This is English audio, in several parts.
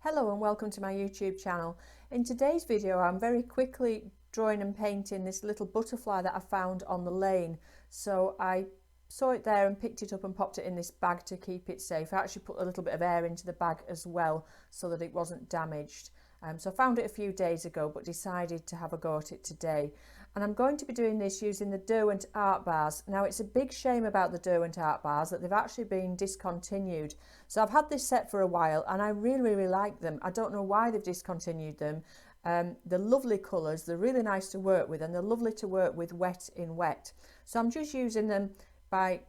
Hello and welcome to my YouTube channel. In today's video I'm very quickly drawing and painting this little butterfly that I found on the lane. So I saw it there and picked it up and popped it in this bag to keep it safe. I actually put a little bit of air into the bag as well so that it wasn't damaged. So I found it a few days ago but decided to have a go at it today. And I'm going to be doing this using the Derwent Artbars. Now it's a big shame about the Derwent Artbars that they've actually been discontinued. So I've had this set for a while and I really like them. I don't know why they've discontinued them. They're lovely colours, they're really nice to work with, and they're lovely to work with wet in wet. So I'm just using them by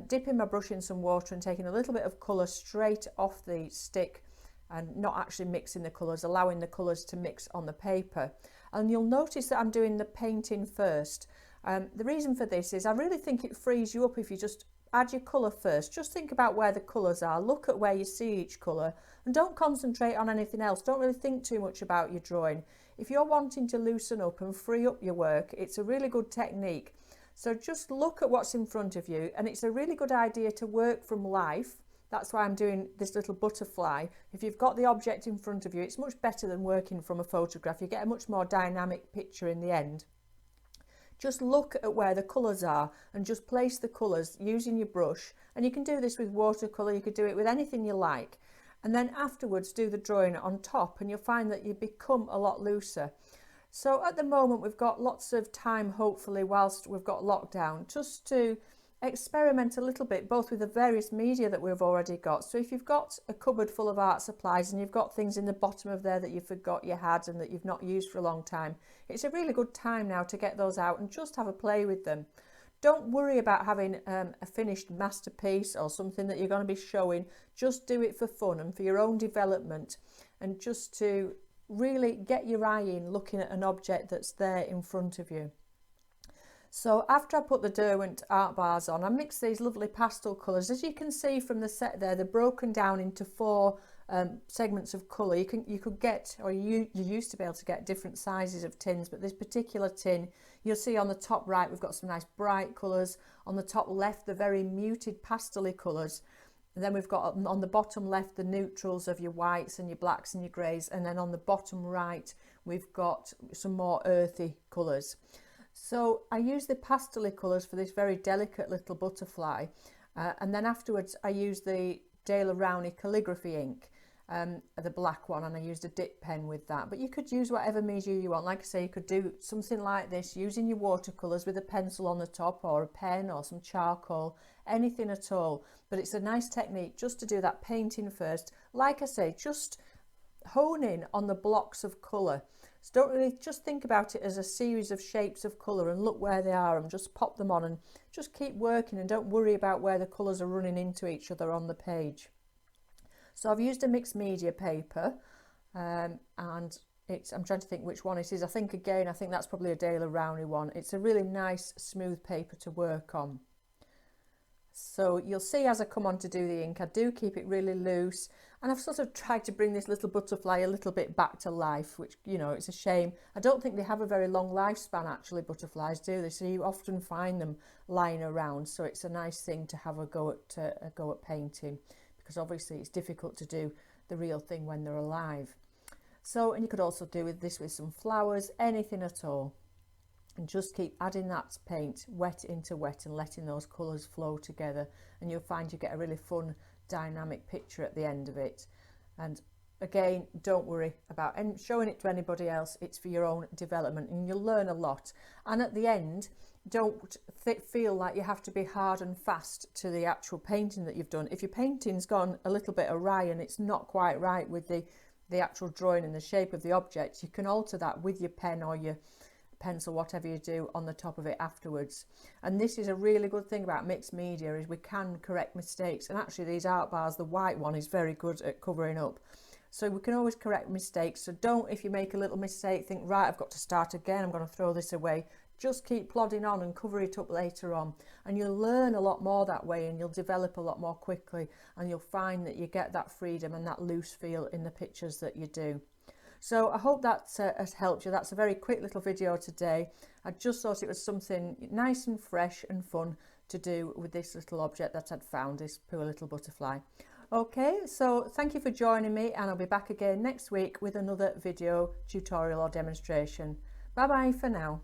dipping my brush in some water and taking a little bit of colour straight off the stick and not actually mixing the colours, allowing the colours to mix on the paper. And you'll notice that I'm doing the painting first. The reason for this is I really think it frees you up if you just add your colour first. Just think about where the colours are, look at where you see each colour and don't concentrate on anything else. Don't really think too much about your drawing. If you're wanting to loosen up and free up your work, it's a really good technique. So just look at what's in front of you, and it's a really good idea to work from life. That's why I'm doing this little butterfly. If you've got the object in front of you, it's much better than working from a photograph. You get a much more dynamic picture in the end. Just look at where the colours are and just place the colours using your brush. And you can do this with watercolour, you could do it with anything you like. And then afterwards do the drawing on top and you'll find that you become a lot looser. So at the moment we've got lots of time, hopefully, whilst we've got lockdown, just to experiment a little bit, both with the various media that we've already got. So if you've got a cupboard full of art supplies and you've got things in the bottom of there that you forgot you had and that you've not used for a long time, it's a really good time now to get those out and just have a play with them. Don't worry about having a finished masterpiece or something that you're going to be showing. Just do it for fun and for your own development, and just to really get your eye in looking at an object that's there in front of you. So after I put the Derwent Artbars on, I mixed these lovely pastel colours. As you can see from the set there, they're broken down into four segments of colour. You could get, or you used to be able to get, different sizes of tins, but this particular tin, you'll see on the top right we've got some nice bright colours. On the top left, the very muted pastel-y colours. And then we've got on the bottom left the neutrals of your whites and your blacks and your greys, and then on the bottom right we've got some more earthy colours. So I use the pastel colours for this very delicate little butterfly, and then afterwards I use the Daler Rowney Calligraphy Ink, the black one, and I used a dip pen with that. But you could use whatever media you want. Like I say, you could do something like this using your watercolours with a pencil on the top, or a pen, or some charcoal, anything at all. But it's a nice technique just to do that painting first. Like I say, just hone in on the blocks of colour. So don't really just think about it as a series of shapes of colour and look where they are and just pop them on and just keep working, and don't worry about where the colours are running into each other on the page. So I've used a mixed media paper, and I'm trying to think which one it is. I think that's probably a Daler Rowney one. It's a really nice smooth paper to work on. So you'll see as I come on to do the ink, I do keep it really loose, and I've sort of tried to bring this little butterfly a little bit back to life, which, you know, it's a shame. I don't think they have a very long lifespan, actually, butterflies, do they? So you often find them lying around, so it's a nice thing to have a go at painting, because obviously it's difficult to do the real thing when they're alive. So, and you could also do this with some flowers, anything at all. And just keep adding that paint wet into wet and letting those colours flow together, and you'll find you get a really fun dynamic picture at the end of it. And again, don't worry about showing it to anybody else. It's for your own development and you'll learn a lot. And at the end, don't feel like you have to be hard and fast to the actual painting that you've done. If your painting's gone a little bit awry and it's not quite right with the actual drawing and the shape of the object, you can alter that with your pen or your pencil, whatever you do, on the top of it afterwards. And this is a really good thing about mixed media, is we can correct mistakes, and actually these art bars, the white one, is very good at covering up, so we can always correct mistakes. So don't, if you make a little mistake, think, right, I've got to start again, I'm going to throw this away. Just keep plodding on and cover it up later on, and you'll learn a lot more that way, and you'll develop a lot more quickly, and you'll find that you get that freedom and that loose feel in the pictures that you do. So I hope that has helped you. That's a very quick little video today. I just thought it was something nice and fresh and fun to do with this little object that I'd found, this poor little butterfly. Okay, so thank you for joining me, and I'll be back again next week with another video tutorial or demonstration. Bye bye for now.